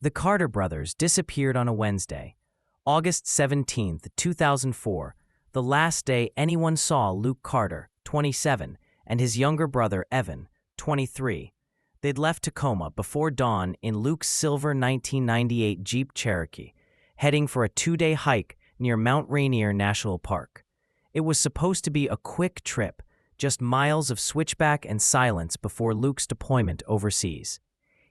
The Carter brothers disappeared on a Wednesday, August 17, 2004, the last day anyone saw Luke Carter, 27, and his younger brother Evan, 23. They'd left Tacoma before dawn in Luke's silver 1998 Jeep Cherokee, heading for a 2-day hike near Mount Rainier National Park. It was supposed to be a quick trip, just miles of switchback and silence before Luke's deployment overseas.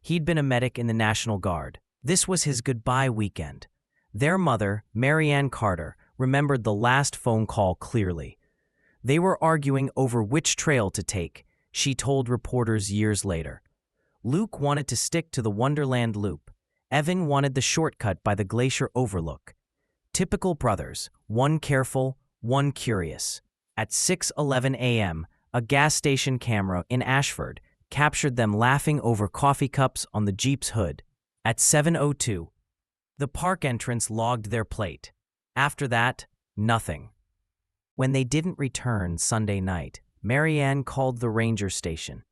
He'd been a medic in the National Guard. This was his goodbye weekend. Their mother, Marianne Carter, remembered the last phone call clearly. They were arguing over which trail to take, she told reporters years later. Luke wanted to stick to the Wonderland Loop. Evan wanted the shortcut by the glacier overlook. Typical brothers, one careful, one curious. At 6:11 a.m., a gas station camera in Ashford captured them laughing over coffee cups on the Jeep's hood. At 7:02, the park entrance logged their plate. After that, nothing. When they didn't return Sunday night, Marianne called the ranger station.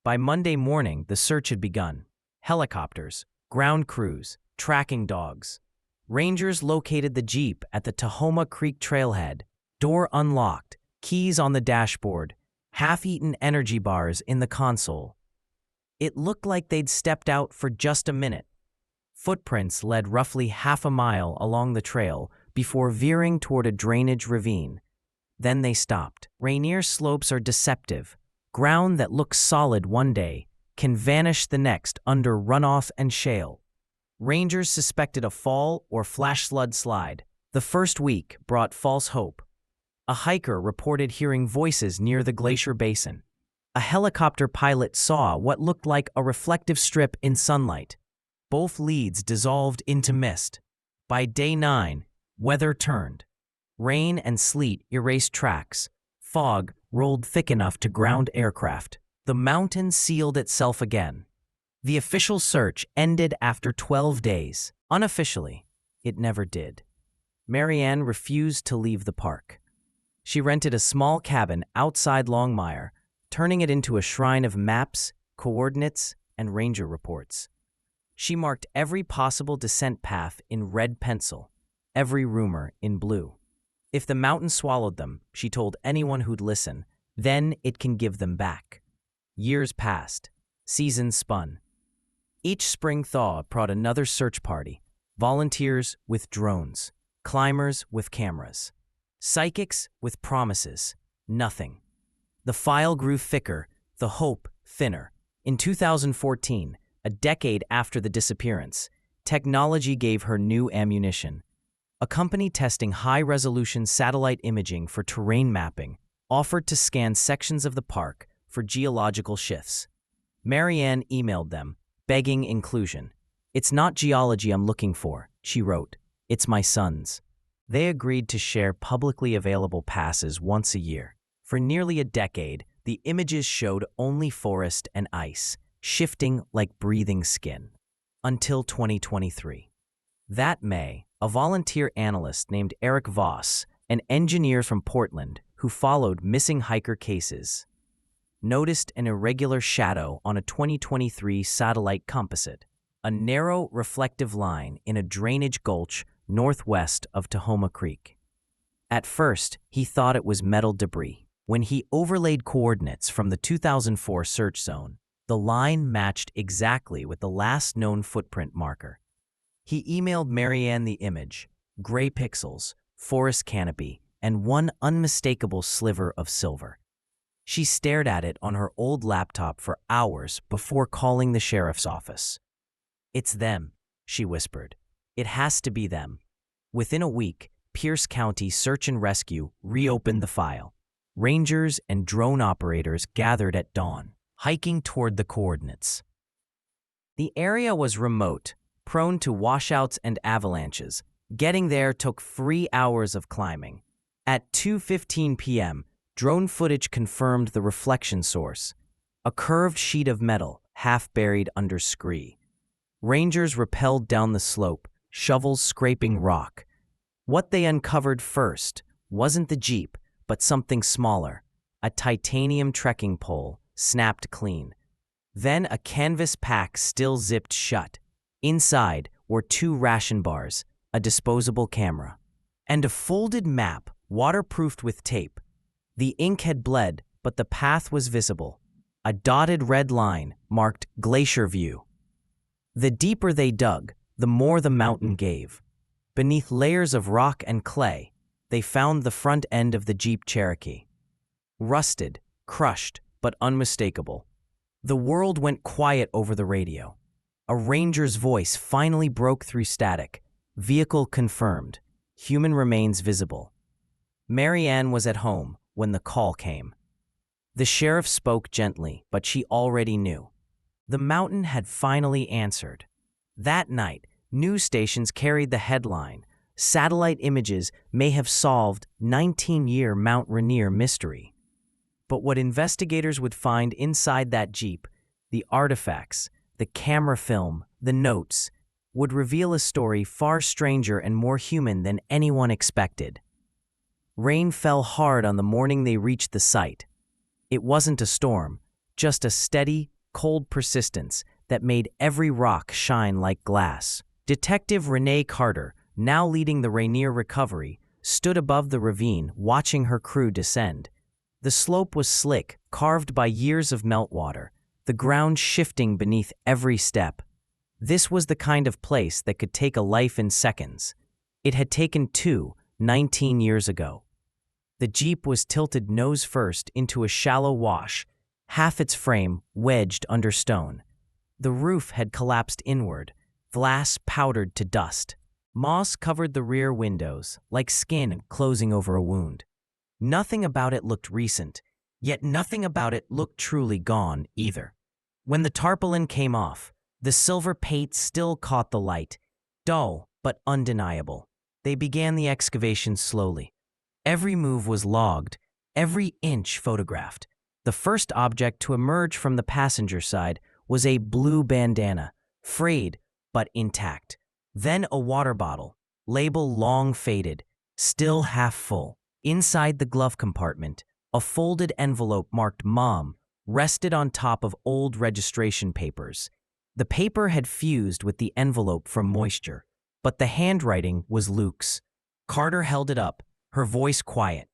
By Monday morning, the search had begun. Helicopters, ground crews, tracking dogs. Rangers located the Jeep at the Tahoma Creek Trailhead, door unlocked, keys on the dashboard, half-eaten energy bars in the console. It looked like they'd stepped out for just a minute. Footprints led roughly half a mile along the trail before veering toward a drainage ravine. Then they stopped. Rainier slopes are deceptive. Ground that looks solid one day can vanish the next under runoff and shale. Rangers suspected a fall or flash flood slide. The first week brought false hope. A hiker reported hearing voices near the glacier basin. A helicopter pilot saw what looked like a reflective strip in sunlight. Both leads dissolved into mist. By day 9, weather turned. Rain and sleet erased tracks. Fog rolled thick enough to ground aircraft. The mountain sealed itself again. The official search ended after 12 days. Unofficially, it never did. Marianne refused to leave the park. She rented a small cabin outside Longmire, turning it into a shrine of maps, coordinates, and ranger reports. She marked every possible descent path in red pencil, every rumor in blue. If the mountain swallowed them, she told anyone who'd listen, then it can give them back. Years passed. Seasons spun. Each spring thaw brought another search party, volunteers with drones, climbers with cameras, psychics with promises, nothing. The file grew thicker, the hope thinner. In 2014, a decade after the disappearance, technology gave her new ammunition. A company testing high-resolution satellite imaging for terrain mapping offered to scan sections of the park for geological shifts. Marianne emailed them, begging inclusion. "It's not geology I'm looking for," she wrote. "It's my son's." They agreed to share publicly available passes once a year. For nearly a decade, the images showed only forest and ice, shifting like breathing skin. Until 2023. That May, a volunteer analyst named Eric Voss, an engineer from Portland who followed missing hiker cases, noticed an irregular shadow on a 2023 satellite composite, a narrow reflective line in a drainage gulch northwest of Tahoma Creek. At first, he thought it was metal debris. When he overlaid coordinates from the 2004 search zone, the line matched exactly with the last known footprint marker. He emailed Marianne the image, gray pixels, forest canopy, and one unmistakable sliver of silver. She stared at it on her old laptop for hours before calling the sheriff's office. "It's them," she whispered. "It has to be them." Within a week, Pierce County Search and Rescue reopened the file. Rangers and drone operators gathered at dawn, hiking toward the coordinates. The area was remote, prone to washouts and avalanches. Getting there took 3 hours of climbing. At 2:15 p.m., drone footage confirmed the reflection source, a curved sheet of metal half buried under scree. Rangers rappelled down the slope, shovels scraping rock. What they uncovered first wasn't the Jeep, but something smaller, a titanium trekking pole, snapped clean. Then a canvas pack still zipped shut. Inside were 2 ration bars, a disposable camera, and a folded map waterproofed with tape. The ink had bled, but the path was visible. A dotted red line marked Glacier View. The deeper they dug, the more the mountain gave. Beneath layers of rock and clay, they found the front end of the Jeep Cherokee. Rusted, crushed, but unmistakable. The world went quiet over the radio. A ranger's voice finally broke through static. Vehicle confirmed. Human remains visible. Marianne was at home when the call came. The sheriff spoke gently, but she already knew. The mountain had finally answered. That night, news stations carried the headline, "Satellite images may have solved 19-year Mount Rainier mystery." But what investigators would find inside that Jeep, the artifacts, the camera film, the notes, would reveal a story far stranger and more human than anyone expected. Rain fell hard on the morning they reached the site. It wasn't a storm, just a steady, cold persistence that made every rock shine like glass. Detective Renee Carter, now leading the Rainier recovery, stood above the ravine watching her crew descend. The slope was slick, carved by years of meltwater, the ground shifting beneath every step. This was the kind of place that could take a life in seconds. It had taken 2, 19 years ago. The Jeep was tilted nose first into a shallow wash, half its frame wedged under stone. The roof had collapsed inward, glass powdered to dust. Moss covered the rear windows, like skin closing over a wound. Nothing about it looked recent, yet nothing about it looked truly gone either. When the tarpaulin came off, the silver paint still caught the light, dull but undeniable. They began the excavation slowly. Every move was logged, every inch photographed. The first object to emerge from the passenger side was a blue bandana, frayed but intact. Then a water bottle, label long faded, still half full. Inside the glove compartment, a folded envelope marked Mom rested on top of old registration papers. The paper had fused with the envelope from moisture, but the handwriting was Luke's. Carter held it up, her voice quiet.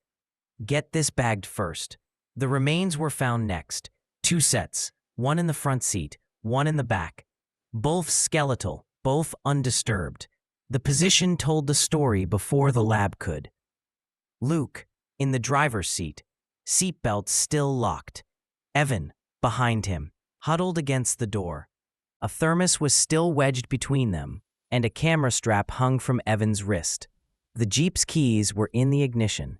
"Get this bagged first." The remains were found next. 2 sets, one in the front seat, one in the back. Both skeletal, both undisturbed. The position told the story before the lab could. Luke, in the driver's seat, seatbelt still locked. Evan, behind him, huddled against the door. A thermos was still wedged between them, and a camera strap hung from Evan's wrist. The Jeep's keys were in the ignition.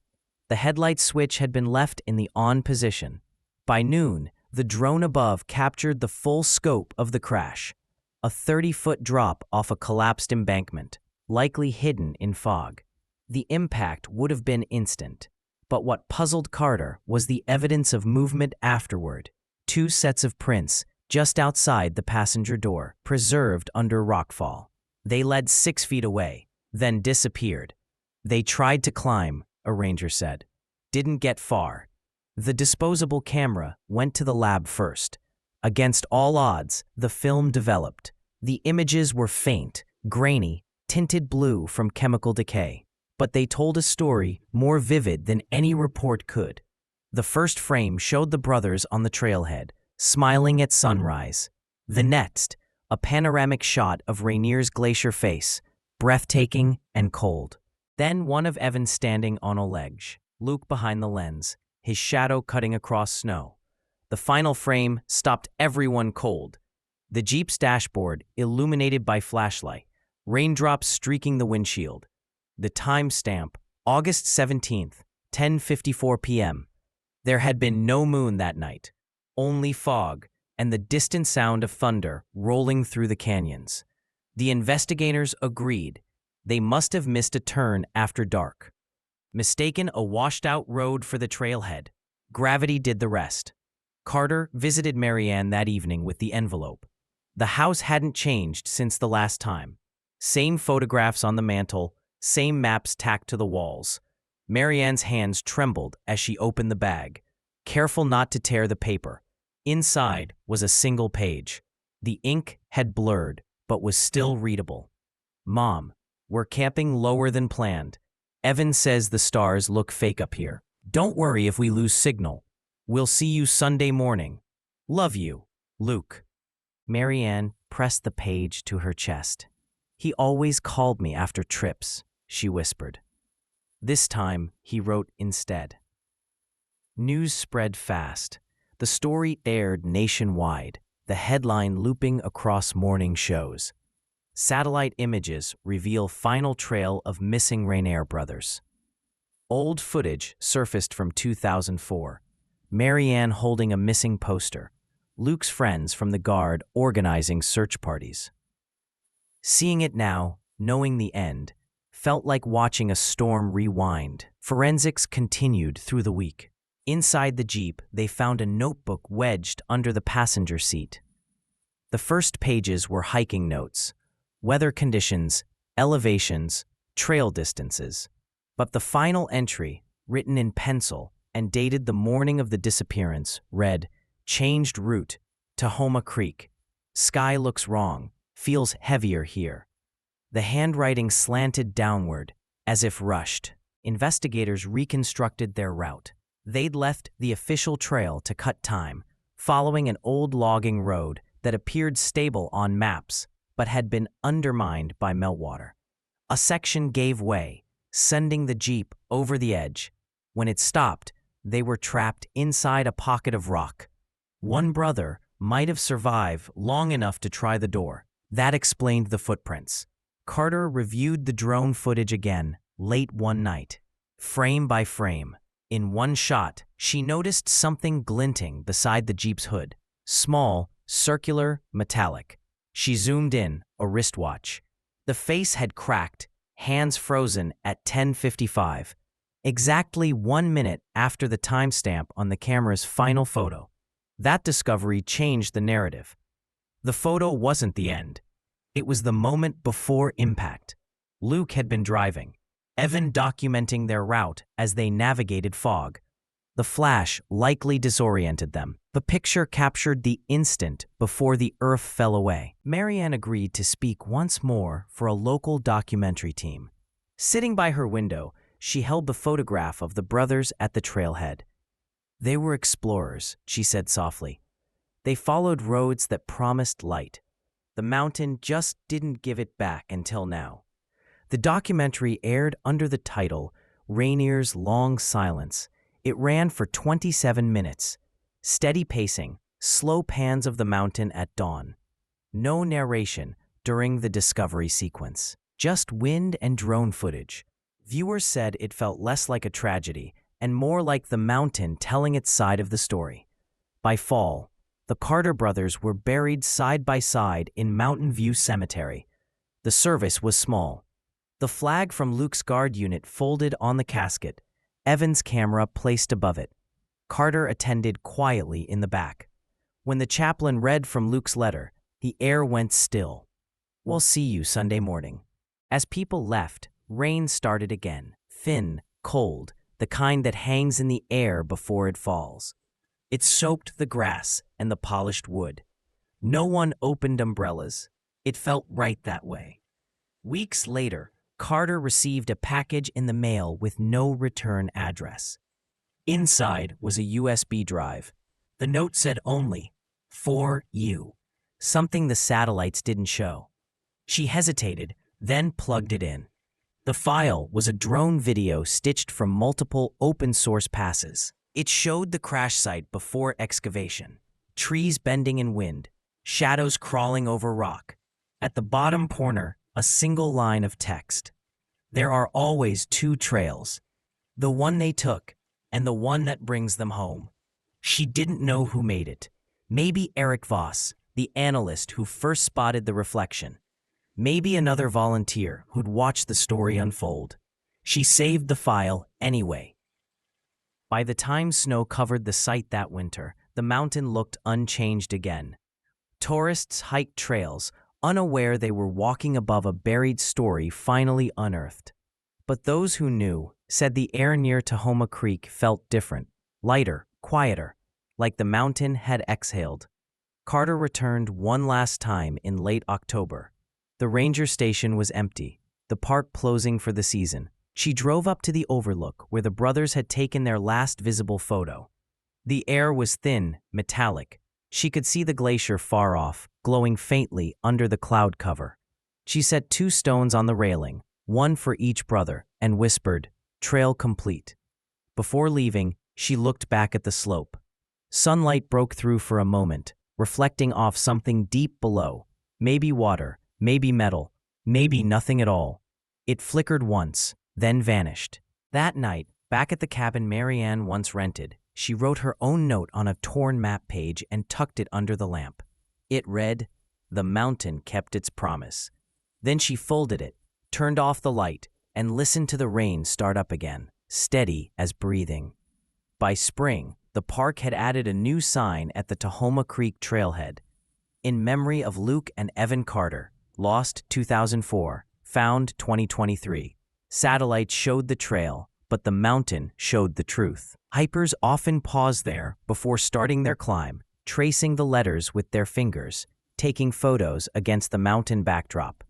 The headlight switch had been left in the on position. By noon, the drone above captured the full scope of the crash. A 30-foot drop off a collapsed embankment, likely hidden in fog. The impact would have been instant. But what puzzled Carter was the evidence of movement afterward. 2 sets of prints, just outside the passenger door, preserved under rockfall. They led 6 feet away, then disappeared. "They tried to climb," a ranger said. "Didn't get far." The disposable camera went to the lab first. Against all odds, the film developed. The images were faint, grainy, tinted blue from chemical decay. But they told a story more vivid than any report could. The first frame showed the brothers on the trailhead, smiling at sunrise. The next, a panoramic shot of Rainier's glacier face, breathtaking and cold. Then one of Evan standing on a ledge, Luke behind the lens, his shadow cutting across snow. The final frame stopped everyone cold. The Jeep's dashboard illuminated by flashlight, raindrops streaking the windshield. The timestamp, August 17th, 10:54 p.m. There had been no moon that night, only fog and the distant sound of thunder rolling through the canyons. The investigators agreed. They must have missed a turn after dark. Mistaken a washed-out road for the trailhead. Gravity did the rest. Carter visited Marianne that evening with the envelope. The house hadn't changed since the last time. Same photographs on the mantle, same maps tacked to the walls. Marianne's hands trembled as she opened the bag, careful not to tear the paper. Inside was a single page. The ink had blurred, but was still readable. Mom, we're camping lower than planned. Evan says the stars look fake up here. Don't worry if we lose signal. We'll see you Sunday morning. Love you, Luke. Marianne pressed the page to her chest. He always called me after trips, she whispered. This time, he wrote instead. News spread fast. The story aired nationwide, the headline looping across morning shows. Satellite images reveal final trail of missing Rainier brothers. Old footage surfaced from 2004. Marianne holding a missing poster. Luke's friends from the Guard organizing search parties. Seeing it now, knowing the end, felt like watching a storm rewind. Forensics continued through the week. Inside the Jeep, they found a notebook wedged under the passenger seat. The first pages were hiking notes, weather conditions, elevations, trail distances. But the final entry, written in pencil and dated the morning of the disappearance, read, "Changed route, Tahoma Creek. Sky looks wrong, feels heavier here." The handwriting slanted downward, as if rushed. Investigators reconstructed their route. They'd left the official trail to cut time, following an old logging road that appeared stable on maps, but had been undermined by meltwater. A section gave way, sending the Jeep over the edge. When it stopped, they were trapped inside a pocket of rock. One brother might have survived long enough to try the door. That explained the footprints. Carter reviewed the drone footage again, late one night. Frame by frame, in one shot, she noticed something glinting beside the Jeep's hood. Small, circular, metallic. She zoomed in, a wristwatch. The face had cracked, hands frozen at 10:55, exactly 1 minute after the timestamp on the camera's final photo. That discovery changed the narrative. The photo wasn't the end. It was the moment before impact. Luke had been driving, Evan documenting their route as they navigated fog. The flash likely disoriented them. The picture captured the instant before the earth fell away. Marianne agreed to speak once more for a local documentary team. Sitting by her window, she held the photograph of the brothers at the trailhead. They were explorers, she said softly. They followed roads that promised light. The mountain just didn't give it back until now. The documentary aired under the title Rainier's Long Silence. It ran for 27 minutes. Steady pacing, slow pans of the mountain at dawn. No narration during the discovery sequence. Just wind and drone footage. Viewers said it felt less like a tragedy and more like the mountain telling its side of the story. By fall, the Carter brothers were buried side by side in Mountain View Cemetery. The service was small. The flag from Luke's Guard unit folded on the casket, Evan's camera placed above it. Carter attended quietly in the back. When the chaplain read from Luke's letter, the air went still. "We'll see you Sunday morning." As people left, rain started again, thin, cold, the kind that hangs in the air before it falls. It soaked the grass and the polished wood. No one opened umbrellas. It felt right that way. Weeks later, Carter received a package in the mail with no return address. Inside was a USB drive. The note said only, "For you," something the satellites didn't show. She hesitated, then plugged it in. The file was a drone video stitched from multiple open-source passes. It showed the crash site before excavation, trees bending in wind, shadows crawling over rock. At the bottom corner, a single line of text. "There are always two trails, the one they took and the one that brings them home." She didn't know who made it. Maybe Eric Voss, the analyst who first spotted the reflection. Maybe another volunteer who'd watched the story unfold. She saved the file anyway. By the time snow covered the site that winter, the mountain looked unchanged again. Tourists hiked trails, unaware they were walking above a buried story finally unearthed. But those who knew said the air near Tahoma Creek felt different, lighter, quieter, like the mountain had exhaled. Carter returned one last time in late October. The ranger station was empty, the park closing for the season. She drove up to the overlook where the brothers had taken their last visible photo. The air was thin, metallic. She could see the glacier far off, glowing faintly under the cloud cover. She set 2 stones on the railing, one for each brother, and whispered, "Trail complete." Before leaving, she looked back at the slope. Sunlight broke through for a moment, reflecting off something deep below. Maybe water, maybe metal, maybe nothing at all. It flickered once, then vanished. That night, back at the cabin Marianne once rented, she wrote her own note on a torn map page and tucked it under the lamp. It read, "The mountain kept its promise." Then she folded it, turned off the light, and listened to the rain start up again, steady as breathing. By spring, the park had added a new sign at the Tahoma Creek Trailhead. In memory of Luke and Evan Carter, lost 2004, found 2023. Satellites showed the trail, but the mountain showed the truth. Hikers often pause there before starting their climb, tracing the letters with their fingers, taking photos against the mountain backdrop.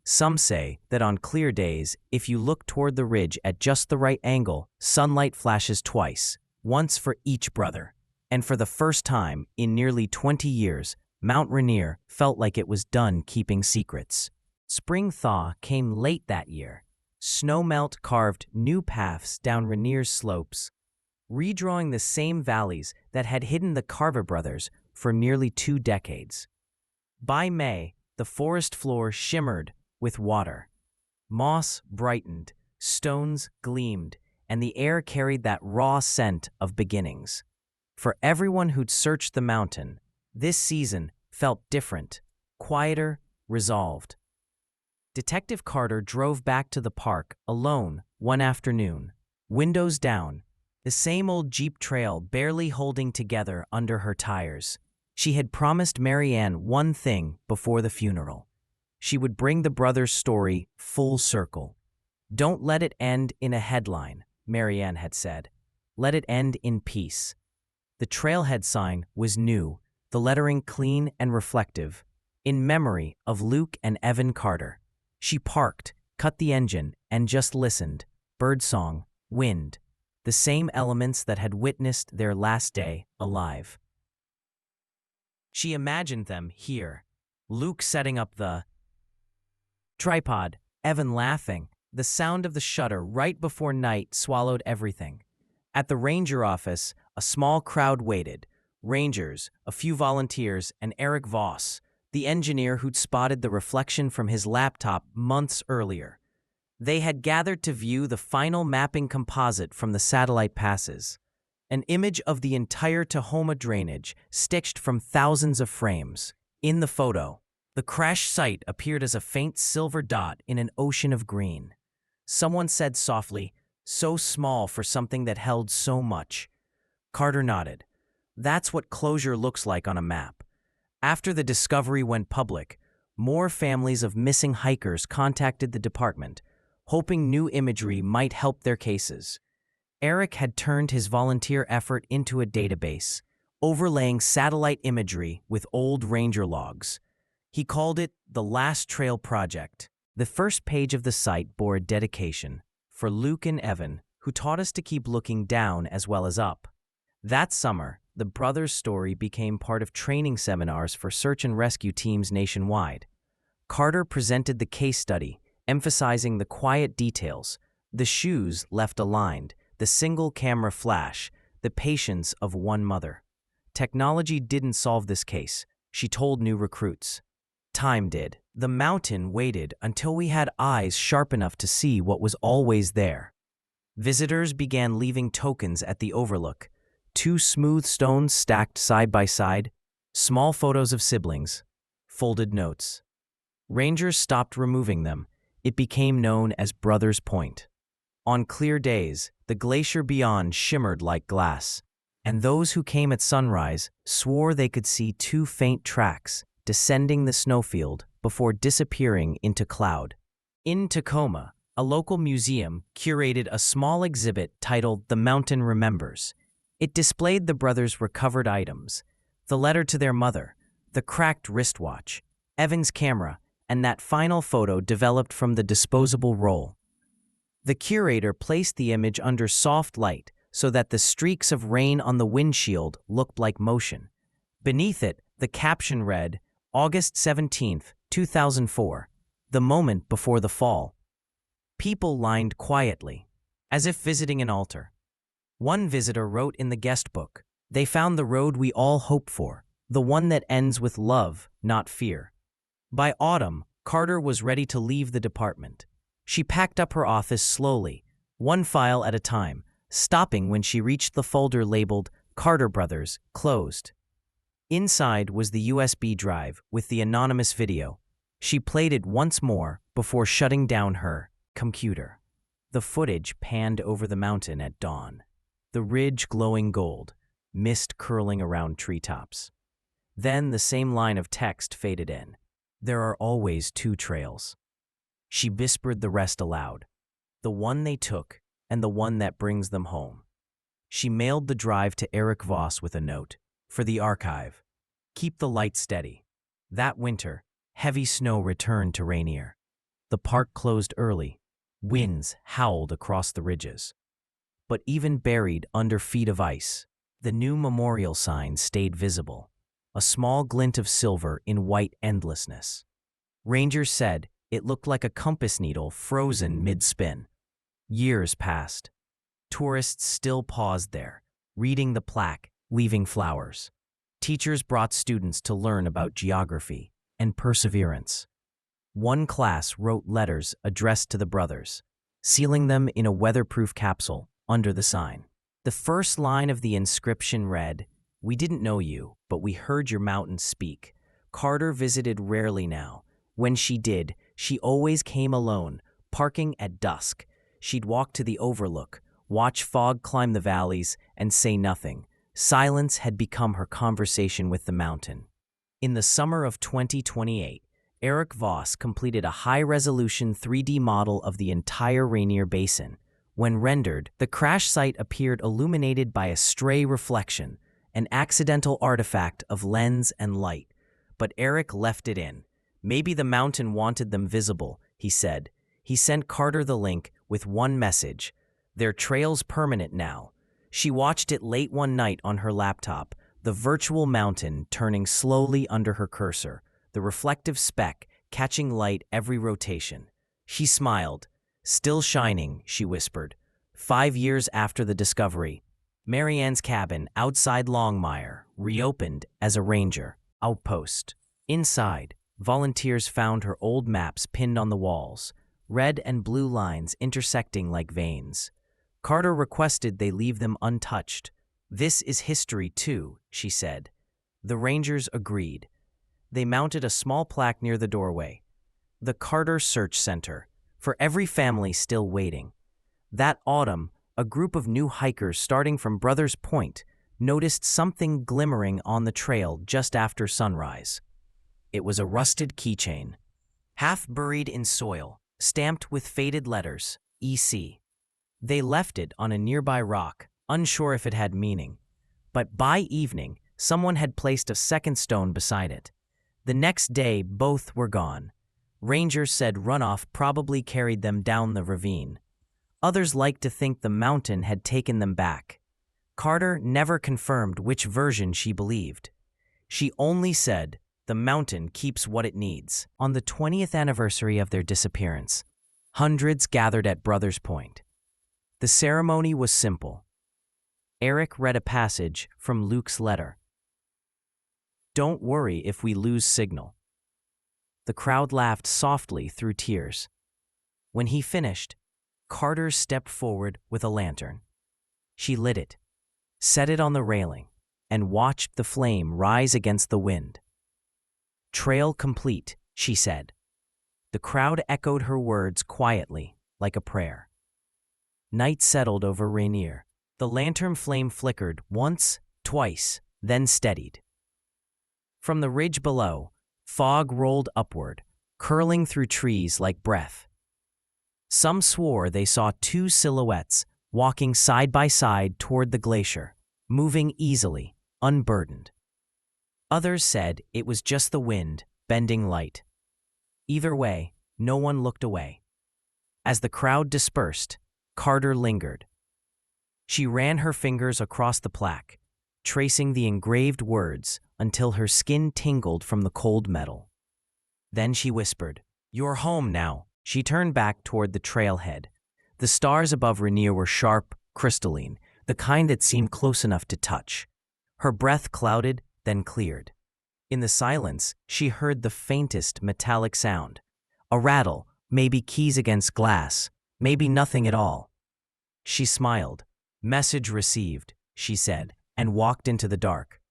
Some say that on clear days, if you look toward the ridge at just the right angle, sunlight flashes twice, once for each brother. And for the first time in nearly 20 years, Mount Rainier felt like it was done keeping secrets. Spring thaw came late that year. Snowmelt carved new paths down Rainier's slopes, redrawing the same valleys that had hidden the Carver brothers for nearly 2 decades. By May, the forest floor shimmered with water. Moss brightened, stones gleamed, and the air carried that raw scent of beginnings. For everyone who'd searched the mountain, this season felt different, quieter, resolved. Detective Carter drove back to the park alone one afternoon, windows down, the same old Jeep Trail barely holding together under her tires. She had promised Marianne one thing before the funeral. She would bring the brothers' story full circle. "Don't let it end in a headline," Marianne had said. "Let it end in peace." The trailhead sign was new, the lettering clean and reflective, in memory of Luke and Evan Carter. She parked, cut the engine, and just listened. Birdsong, wind, the same elements that had witnessed their last day alive. She imagined them here, Luke setting up the tripod, Evan laughing, the sound of the shutter right before night swallowed everything. At the ranger office, a small crowd waited. Rangers, a few volunteers, and Eric Voss, the engineer who'd spotted the reflection from his laptop months earlier. They had gathered to view the final mapping composite from the satellite passes, an image of the entire Tahoma drainage stitched from thousands of frames. In the photo, the crash site appeared as a faint silver dot in an ocean of green. Someone said softly, "So small for something that held so much." Carter nodded. That's what closure looks like on a map. After the discovery went public, more families of missing hikers contacted the department, hoping new imagery might help their cases. Eric had turned his volunteer effort into a database, overlaying satellite imagery with old ranger logs. He called it the Last Trail Project. The first page of the site bore a dedication for Luke and Evan, who taught us to keep looking down as well as up. That summer, the brothers' story became part of training seminars for search and rescue teams nationwide. Carter presented the case study, emphasizing the quiet details, the shoes left aligned, the single camera flash, the patience of one mother. Technology didn't solve this case, she told new recruits. Time did. The mountain waited until we had eyes sharp enough to see what was always there. Visitors began leaving tokens at the overlook. 2 smooth stones stacked side by side, small photos of siblings, folded notes. Rangers stopped removing them. It became known as Brothers Point. On clear days, the glacier beyond shimmered like glass, and those who came at sunrise swore they could see 2 faint tracks descending the snowfield before disappearing into cloud. In Tacoma, a local museum curated a small exhibit titled "The Mountain Remembers." It displayed the brothers' recovered items, the letter to their mother, the cracked wristwatch, Evan's camera, and that final photo developed from the disposable roll. The curator placed the image under soft light so that the streaks of rain on the windshield looked like motion. Beneath it, the caption read, August 17, 2004, the moment before the fall. People lined quietly, as if visiting an altar. One visitor wrote in the guest book, "They found the road we all hope for, the one that ends with love, not fear." By autumn, Carter was ready to leave the department. She packed up her office slowly, one file at a time, stopping when she reached the folder labeled Carter Brothers, Closed. Inside was the USB drive with the anonymous video. She played it once more before shutting down her computer. The footage panned over the mountain at dawn, the ridge glowing gold, mist curling around treetops. Then the same line of text faded in. There are always two trails. She whispered the rest aloud. The one they took and the one that brings them home. She mailed the drive to Eric Voss with a note. For the archive. Keep the light steady. That winter, heavy snow returned to Rainier. The park closed early. Winds howled across the ridges. But even buried under feet of ice, the new memorial sign stayed visible, a small glint of silver in white endlessness. Rangers said it looked like a compass needle frozen mid-spin. Years passed. Tourists still paused there, reading the plaque, leaving flowers. Teachers brought students to learn about geography and perseverance. One class wrote letters addressed to the brothers, sealing them in a weatherproof capsule under the sign. The first line of the inscription read, "We didn't know you, but we heard your mountains speak." Carter visited rarely now. When she did, she always came alone, parking at dusk. She'd walk to the overlook, watch fog climb the valleys, and say nothing. Silence had become her conversation with the mountain. In the summer of 2028, Eric Voss completed a high-resolution 3D model of the entire Rainier Basin. When rendered, the crash site appeared illuminated by a stray reflection, an accidental artifact of lens and light. But Eric left it in. Maybe the mountain wanted them visible, he said. He sent Carter the link with one message. Their trail's permanent now. She watched it late one night on her laptop, the virtual mountain turning slowly under her cursor, the reflective speck catching light every rotation. She smiled. Still shining, she whispered. 5 years after the discovery, Marianne's cabin outside Longmire reopened as a ranger outpost. Inside, volunteers found her old maps pinned on the walls, red and blue lines intersecting like veins. Carter requested they leave them untouched. "This is history too," she said. The rangers agreed. They mounted a small plaque near the doorway. The Carter Search Center, for every family still waiting. That autumn, a group of new hikers starting from Brothers Point noticed something glimmering on the trail just after sunrise. It was a rusted keychain, half buried in soil, stamped with faded letters, EC. They left it on a nearby rock, unsure if it had meaning. But by evening, someone had placed a second stone beside it. The next day, both were gone. Rangers said runoff probably carried them down the ravine. Others liked to think the mountain had taken them back. Carter never confirmed which version she believed. She only said, "The mountain keeps what it needs." On the 20th anniversary of their disappearance, hundreds gathered at Brothers Point. The ceremony was simple. Eric read a passage from Luke's letter. "Don't worry if we lose signal." The crowd laughed softly through tears. When he finished, Carter stepped forward with a lantern. She lit it, set it on the railing, and watched the flame rise against the wind. "Trail complete," she said. The crowd echoed her words quietly, like a prayer. Night settled over Rainier. The lantern flame flickered once, twice, then steadied. From the ridge below, fog rolled upward, curling through trees like breath. Some swore they saw two silhouettes walking side by side toward the glacier, moving easily, unburdened. Others said it was just the wind, bending light. Either way, no one looked away. As the crowd dispersed, Carter lingered. She ran her fingers across the plaque, tracing the engraved words until her skin tingled from the cold metal. Then she whispered, "You're home now." She turned back toward the trailhead. The stars above Rainier were sharp, crystalline, the kind that seemed close enough to touch. Her breath clouded, then cleared. In the silence, she heard the faintest metallic sound. A rattle, maybe keys against glass, maybe nothing at all. She smiled. "Message received," she said, and walked into the dark.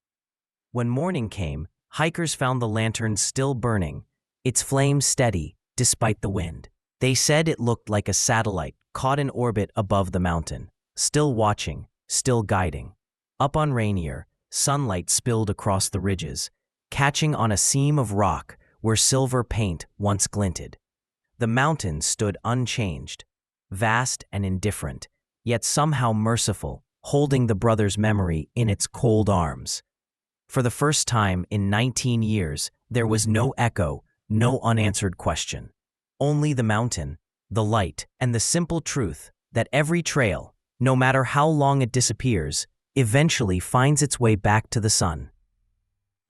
When morning came, hikers found the lantern still burning, its flame steady despite the wind. They said it looked like a satellite caught in orbit above the mountain, still watching, still guiding. Up on Rainier, sunlight spilled across the ridges, catching on a seam of rock where silver paint once glinted. The mountain stood unchanged, vast and indifferent, yet somehow merciful, holding the brothers' memory in its cold arms. For the first time in 19 years, there was no echo, no unanswered question. Only the mountain, the light, and the simple truth that every trail, no matter how long it disappears, eventually finds its way back to the sun.